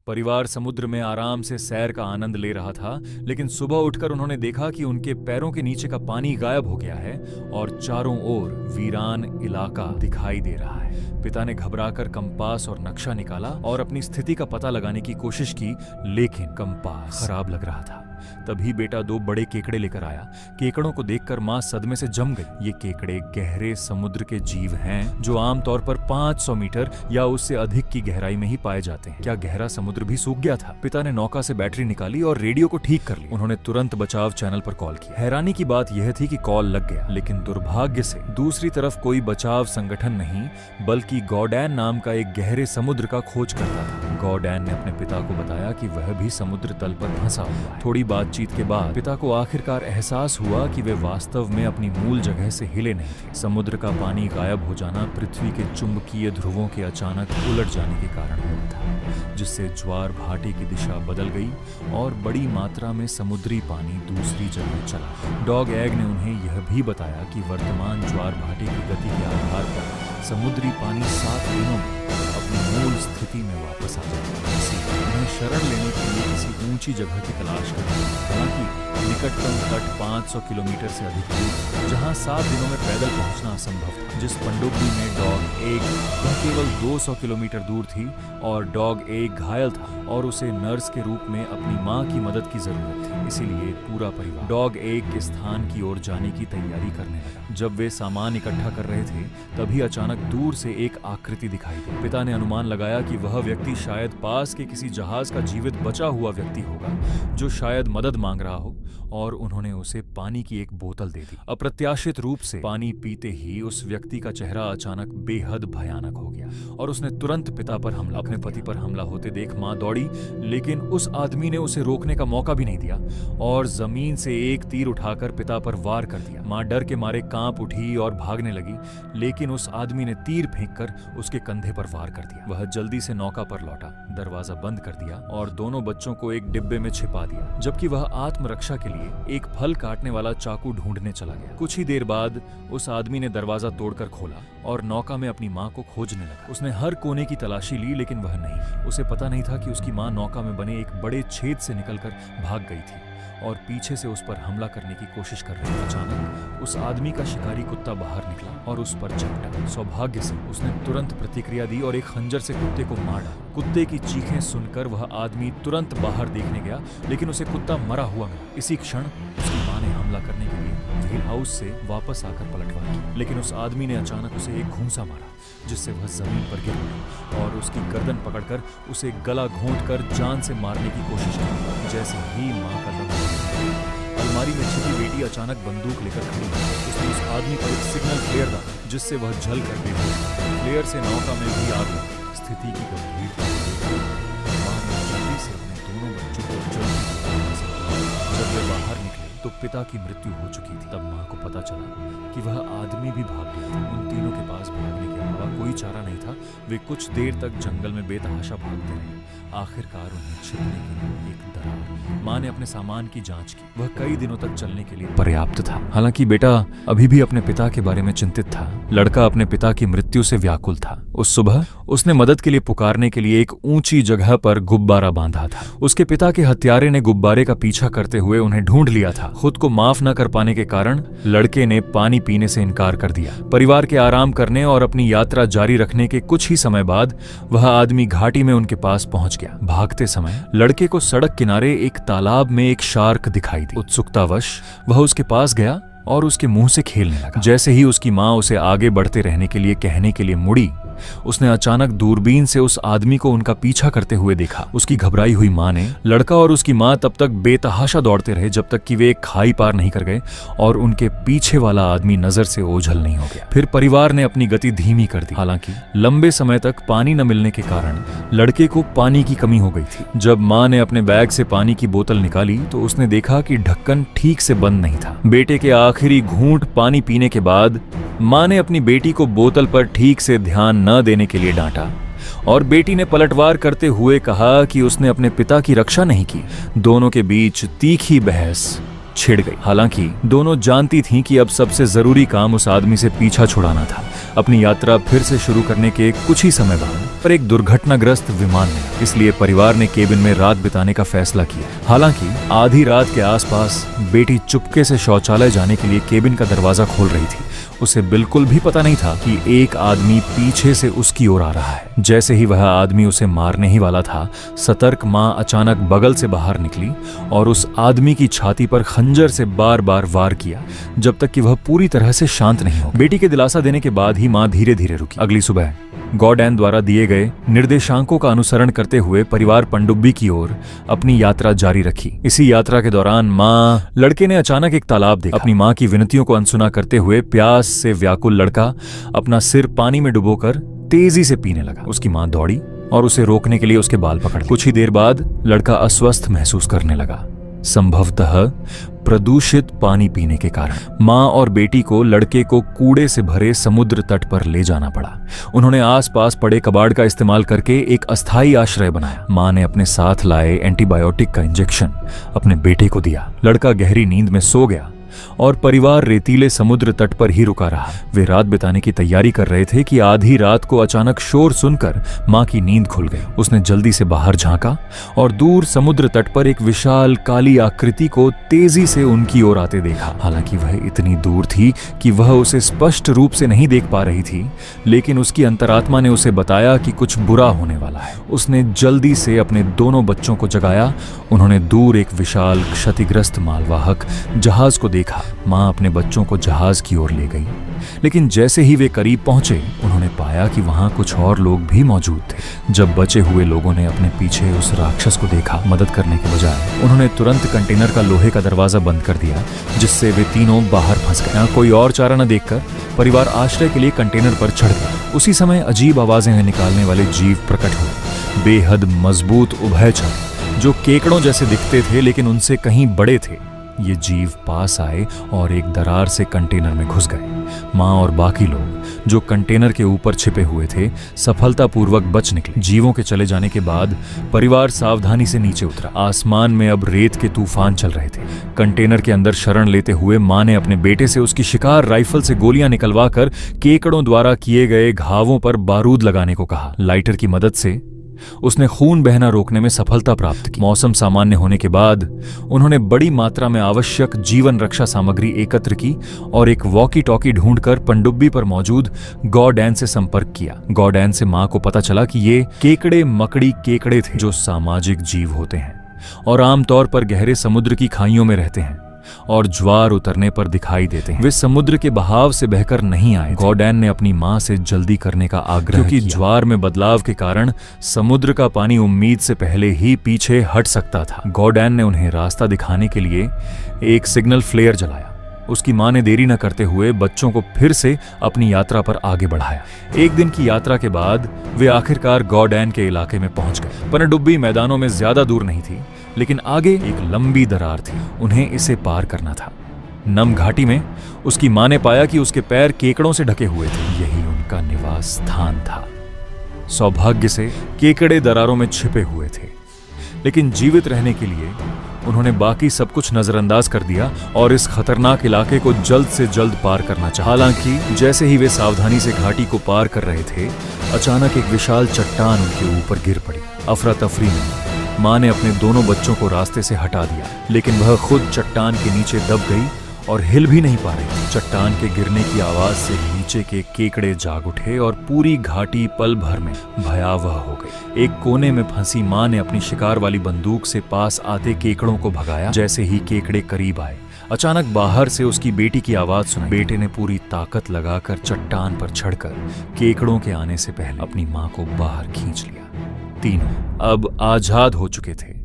परिवार समुद्र में आराम से सैर का आनंद ले रहा था, लेकिन सुबह उठकर उन्होंने देखा कि उनके पैरों के नीचे का पानी गायब हो गया है और चारों ओर वीरान इलाका दिखाई दे रहा है। पिता ने घबराकर कंपास और नक्शा निकाला और अपनी स्थिति का पता लगाने की कोशिश की, लेकिन कंपास खराब लग रहा था। तभी बेटा 2 बड़े केकड़े लेकर आया। केकड़ों को देखकर मां सदमे से जम गई। ये केकड़े गहरे समुद्र के जीव हैं जो आमतौर पर 500 मीटर या उससे अधिक की गहराई में ही पाए जाते हैं। क्या गहरा समुद्र भी सूख गया था? पिता ने नौका से बैटरी निकाली और रेडियो को ठीक कर लिया। उन्होंने तुरंत बचाव चैनल पर कॉल किया। हैरानी की बात यह थी कि कॉल लग गया, लेकिन दुर्भाग्य से दूसरी तरफ कोई बचाव संगठन नहीं, बल्कि गॉडैन नाम का एक गहरे समुद्र का खोज करता था। गॉडैन ने अपने पिता को बताया कि वह भी समुद्र तल पर फंसा हुआ है। थोड़ी बातचीत के बाद पिता को आखिरकार एहसास हुआ कि वे वास्तव में अपनी मूल जगह से हिले नहीं थे। समुद्र का पानी गायब हो जाना पृथ्वी के चुंबकीय ध्रुवों के अचानक उलट जाने के कारण हुआ था, जिससे ज्वार भाटे की दिशा बदल गई और बड़ी मात्रा में समुद्री पानी दूसरी जगह चला। डॉग एग ने उन्हें यह भी बताया कि वर्तमान ज्वार भाटे की गति के आधार पर समुद्री पानी 7 दिनों में अपनी मूल स्थिति में वापस आ जाएगा। उन्हें शरण लेने के लिए किसी ऊंची जगह की तलाश करनी। हालांकि निकटतम तट 500 किलोमीटर से अधिक दूर, जहां 7 दिनों में पैदल पहुंचना असंभव था। जिस पनडुब्बी में डॉग एग केवल 200 किलोमीटर दूर थी और डॉग एग घायल था और उसे नर्स के रूप में अपनी मां की मदद की जरूरत थी। इसीलिए पूरा परिवार डॉग एग के स्थान की ओर जाने की तैयारी करने लगा। जब वे सामान इकट्ठा कर रहे थे, तभी अचानक दूर से एक आकृति दिखाई दी। पिता ने अनुमान लगाया कि वह व्यक्ति शायद पास के किसी जहाज का जीवित बचा हुआ व्यक्ति होगा, जो शायद मदद मांग रहा हो, और उन्होंने उसे पानी की एक बोतल दे दी। अप्रत्याशित रूप से पानी पीते ही उस व्यक्ति का चेहरा अचानक बेहद भयानक हो गया और उसने तुरंत पिता पर हमला। अपने पति पर हमला होते देख मां दौड़ी, लेकिन उस आदमी ने उसे रोकने का मौका भी नहीं दिया और जमीन से एक तीर उठाकर पिता पर वार कर दिया। मां डर के मारे कांप उठी और भागने लगी, लेकिन उस आदमी ने तीर फेंककर उसके कंधे पर वार कर दिया। वह जल्दी से नौका पर लौटा, दरवाजा बंद कर दिया और दोनों बच्चों को एक डिब्बे में छिपा दिया, जबकि वह आत्मरक्षा के लिए एक फल काटने वाला चाकू ढूंढने चला गया। कुछ ही देर बाद उस आदमी ने दरवाजा तोड़कर खोला और नौका में अपनी मां को खोजने लगा। उसने हर कोने की तलाशी ली, लेकिन वह नहीं। उसे पता नहीं था कि उसकी मां नौका में बने एक बड़े छेद से निकलकर भाग गई थी और पीछे से उस पर हमला करने की कोशिश कर रही थी। अचानक उस आदमी का शिकारी कुत्ता बाहर निकला और उस पर झपटा। सौभाग्य से उसने तुरंत प्रतिक्रिया दी और एक खंजर से कुत्ते को मार डाला। कुत्ते की चीखें सुनकर वह आदमी तुरंत बाहर देखने गया, लेकिन उसे कुत्ता मरा हुआ मिला। इसी क्षण उसकी मां ने हमला करने के लिए व्हील हाउस से वापस आकर पलटवार की, लेकिन उस आदमी ने अचानक उसे एक घूंसा मारा, जिससे वह जमीन पर गिर गई और उसकी गर्दन पकड़कर उसे गला घोंटकर जान से मारने की कोशिश की। जैसे ही मां का दम अलमारी में छिपी बेटी अचानक बंदूक लेकर खड़ी हुई। उसने उस आदमी पर एक सिग्नल फ्लेयर डाला, जिससे वह जल कर बेहोश हो। फ्लेयर से नौका में भी आग लगी। स्थिति की गंभीरता मां ने जल्दी से अपने दोनों बच्चों को जब वे बाहर निकले तो पिता की मृत्यु हो चुकी थी। तब मां को पता चला कि वह आदमी भी भाग गया था। उन तीनों के पास भागने के अलावा कोई चारा नहीं था। वे कुछ देर तक जंगल में बेतहाशा भागते रहे। आखिरकार उन्हें छिपने के लिए एक दरार। मां ने अपने सामान की जांच की। वह कई दिनों तक चलने के लिए पर्याप्त था। हालांकि बेटा अभी भी अपने पिता के बारे में चिंतित था। लड़का अपने पिता की मृत्यु से व्याकुल था। उस सुबह उसने मदद के लिए पुकारने के लिए एक ऊंची जगह पर गुब्बारा बांधा था। उसके पिता के हत्यारे ने गुब्बारे का पीछा करते हुए उन्हें ढूंढ लिया था। खुद को माफ न कर पाने के कारण लड़के ने पानी पीने से इनकार कर दिया। परिवार के आराम करने और अपनी यात्रा जारी रखने के कुछ ही समय बाद वह आदमी घाटी में उनके पास पहुंच गया। भागते समय लड़के को सड़क किनारे एक तालाब में एक शार्क दिखाई दी। उत्सुकतावश वह उसके पास गया और उसके मुंह से खेलने लगा। जैसे ही उसकी मां उसे आगे बढ़ते रहने के लिए कहने के लिए मुड़ी, उसने अचानक दूरबीन से उस आदमी को उनका पीछा करते हुए देखा। उसकी घबराई हुई मां ने लड़का और उसकी मां तब तक बेतहाशा दौड़ते रहे जब तक कि वे एक खाई पार नहीं कर गए और उनके पीछे वाला आदमी नजर से ओझल नहीं हो गया। फिर परिवार ने अपनी गति धीमी कर दी। हालांकि लंबे समय तक पानी न मिलने के कारण लड़के को पानी की कमी हो गई थी। जब मां ने अपने बैग से पानी की बोतल निकाली तो उसने देखा कि ढक्कन ठीक से बंद नहीं था। बेटे के आखिरी घूंट पानी पीने के बाद मां ने अपनी बेटी को बोतल पर ठीक से ध्यान न देने के लिए डांटा और बेटी ने पलटवार करते हुए कहा कि उसने अपने पिता की रक्षा नहीं की। दोनों के बीच तीखी बहस छिड़ गई। हालांकि दोनों जानती थीं कि अब सबसे जरूरी काम उस आदमी से पीछा छुड़ाना था। अपनी यात्रा फिर से शुरू करने के कुछ ही समय बाद पर एक दुर्घटनाग्रस्त विमान मिला। इसलिए परिवार ने केबिन में रात बिताने का फैसला किया। हालांकि आधी रात के आसपास बेटी चुपके से शौचालय जाने के लिए केबिन का दरवाजा खोल रही थी। उसे बिल्कुल भी पता नहीं था कि एक आदमी पीछे से उसकी ओर आ रहा है। जैसे ही वह आदमी उसे मारने ही वाला था, सतर्क मां अचानक बगल से बाहर निकली और उस आदमी की छाती पर खंजर से बार बार वार किया, जब तक कि वह पूरी तरह से शांत नहीं हो। बेटी के दिलासा देने के बाद ही मां धीरे धीरे रुकी। अगली सुबह गॉडैन द्वारा दिए गए निर्देशांकों का अनुसरण करते हुए परिवार पनडुब्बी की ओर अपनी यात्रा जारी रखी। इसी यात्रा के दौरान लड़के ने अचानक एक तालाब देखा। अपनी मां की विनतियों को अनसुना करते हुए प्यास से व्याकुल लड़का अपना सिर पानी में डुबोकर तेजी से पीने लगा। उसकी मां दौड़ी और उसे रोकने के लिए उसके बाल पकड़ लिए। कुछ ही देर बाद लड़का अस्वस्थ महसूस करने लगा, संभवतः प्रदूषित पानी पीने के कारण। मां और बेटी को लड़के को कूड़े से भरे समुद्र तट पर ले जाना पड़ा। उन्होंने आसपास पड़े कबाड़ का इस्तेमाल करके एक अस्थायी आश्रय बनाया। मां ने अपने साथ लाए एंटीबायोटिक का इंजेक्शन अपने बेटे को दिया। लड़का गहरी नींद में सो गया और परिवार रेतीले समुद्र तट पर ही रुका रहा। वे रात बिताने की तैयारी कर रहे थे कि आधी रात को अचानक शोर सुनकर मां की नींद खुल गई। उसने जल्दी से बाहर झांका और दूर समुद्र तट पर एक विशाल काली आकृति को तेजी से उनकी ओर आते देखा। हालांकि वह इतनी दूर थी कि वह उसे स्पष्ट रूप से नहीं देख पा रही थी, लेकिन उसकी अंतरात्मा ने उसे बताया कि कुछ बुरा होने वाला है। उसने जल्दी से अपने दोनों बच्चों को जगाया। उन्होंने दूर एक विशाल क्षतिग्रस्त मालवाहक जहाज को देखा। मां अपने बच्चों को जहाज की ओर ले गई, लेकिन जैसे ही वे करीब पहुंचे उन्होंने पाया कि वहां कुछ और लोग भी मौजूद थे। जब बचे हुए लोगों ने अपने पीछे उस राक्षस को देखा, मदद करने के बजाय उन्होंने तुरंत कंटेनर का लोहे का दरवाजा बंद कर दिया, जिससे वे तीनों बाहर फंस गए। कोई और चारा न देखकर परिवार आश्रय के लिए कंटेनर पर चढ़ गया। उसी समय अजीब आवाजें निकालने वाले जीव प्रकट हुए। बेहद मजबूत उभयचर जो केकड़ों जैसे दिखते थे लेकिन उनसे कहीं बड़े थे। ये जीव पास आए और एक दरार से कंटेनर में घुस गए। मां और बाकी लोग जो कंटेनर के ऊपर छिपे हुए थे सफलतापूर्वक बच निकले। जीवों के चले जाने के बाद परिवार सावधानी से नीचे उतरा। आसमान में अब रेत के तूफान चल रहे थे। कंटेनर के अंदर शरण लेते हुए मां ने अपने बेटे से उसकी शिकार राइफल से गोलियां निकलवा कर केकड़ों द्वारा किए गए घावों पर बारूद लगाने को कहा। लाइटर की मदद से उसने खून बहना रोकने में सफलता प्राप्त की। मौसम सामान्य होने के बाद उन्होंने बड़ी मात्रा में आवश्यक जीवन रक्षा सामग्री एकत्र की और एक वॉकी टॉकी ढूंढकर पनडुब्बी पर मौजूद गॉडैन से संपर्क किया। गॉडैन से मां को पता चला कि ये केकड़े मकड़ी केकड़े थे जो सामाजिक जीव होते हैं और आमतौर पर गहरे समुद्र की खाइयों में रहते हैं और ज्वार उतरने पर दिखाई देते हैं। वे समुद्र के बहाव से बहकर नहीं आए। गॉडैन ने अपनी मां से जल्दी करने का आग्रह किया, क्योंकि ज्वार में बदलाव के कारण समुद्र का पानी उम्मीद से पहले ही पीछे हट सकता था। गॉडैन ने उन्हें रास्ता दिखाने के लिए एक सिग्नल फ्लेयर जलाया। उसकी मां ने देरी न करते हुए बच्चों को फिर से अपनी यात्रा पर आगे बढ़ाया। एक दिन की यात्रा के बाद वे आखिरकार गॉडैन के इलाके में पहुंच गए। पनडुब्बी मैदानों में ज्यादा दूर नहीं थी, लेकिन आगे एक लंबी दरार थी। उन्हें इसे पार करना था। नम घाटी में उसकी मां ने पाया कि उसके पैर केकड़ों से ढके हुए थे। यही उनका निवास स्थान था। सौभाग्य से केकड़े दरारों में छिपे हुए थे, लेकिन जीवित रहने के लिए उन्होंने बाकी सब कुछ नजरअंदाज कर दिया और इस खतरनाक इलाके को जल्द से जल्द पार करना चाहा। हालांकि जैसे ही वे सावधानी से घाटी को पार कर रहे थे, अचानक एक विशाल चट्टान उनके ऊपर गिर पड़ी। अफरा तफरी में मां ने अपने दोनों बच्चों को रास्ते से हटा दिया, लेकिन वह खुद चट्टान के नीचे दब गई और हिल भी नहीं पा रही थी। चट्टान के गिरने की आवाज से नीचे के केकड़े जाग उठे और पूरी घाटी पल भर में भयावह हो गई। एक कोने में फंसी मां ने अपनी शिकार वाली बंदूक से पास आते केकड़ों को भगाया। जैसे ही केकड़े करीब आए, अचानक बाहर से उसकी बेटी की आवाज सुनाई। बेटे ने पूरी ताकत लगाकर चट्टान पर चढ़कर केकड़ों के आने से पहले अपनी मां को बाहर खींच लिया। तीनों अब आजाद हो चुके थे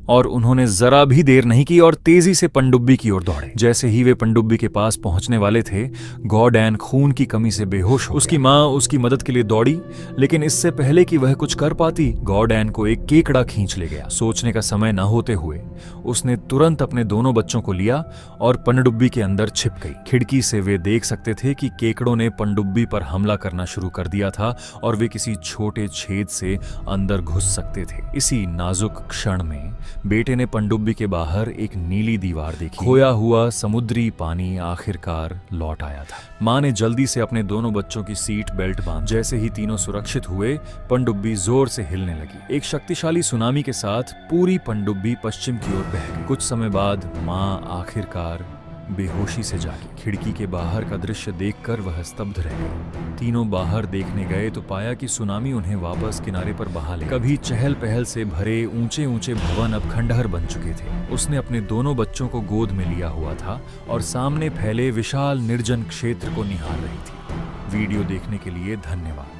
और उन्होंने जरा भी देर नहीं की और तेजी से पनडुब्बी की ओर दौड़े। जैसे ही वे पनडुब्बी के पास पहुंचने वाले थे, गॉडैन खून की कमी से बेहोश हो उसकी मां उसकी मदद के लिए दौड़ी, लेकिन इससे पहले कि वह कुछ कर पाती, गॉडैन को एक केकड़ा खींच ले गया। सोचने का समय न होते हुए उसने तुरंत अपने दोनों बच्चों को लिया और पनडुब्बी के अंदर छिप गई। खिड़की से वे देख सकते थे कि केकड़ों ने पनडुब्बी पर हमला करना शुरू कर दिया था और वे किसी छोटे छेद से अंदर घुस सकते थे। इसी नाजुक क्षण में बेटे ने पनडुब्बी के बाहर एक नीली दीवार देखी। खोया हुआ समुद्री पानी आखिरकार लौट आया था। माँ ने जल्दी से अपने दोनों बच्चों की सीट बेल्ट बांध। जैसे ही तीनों सुरक्षित हुए, पनडुब्बी जोर से हिलने लगी। एक शक्तिशाली सुनामी के साथ पूरी पनडुब्बी पश्चिम की ओर बह गई। कुछ समय बाद माँ आखिरकार बेहोशी से जागी। खिड़की के बाहर का दृश्य देखकर वह स्तब्ध रह गई। तीनों बाहर देखने गए तो पाया कि सुनामी उन्हें वापस किनारे पर बहा ले। कभी चहल पहल से भरे ऊंचे ऊंचे भवन अब खंडहर बन चुके थे। उसने अपने दोनों बच्चों को गोद में लिया हुआ था और सामने फैले विशाल निर्जन क्षेत्र को निहार रही थी। वीडियो देखने के लिए धन्यवाद।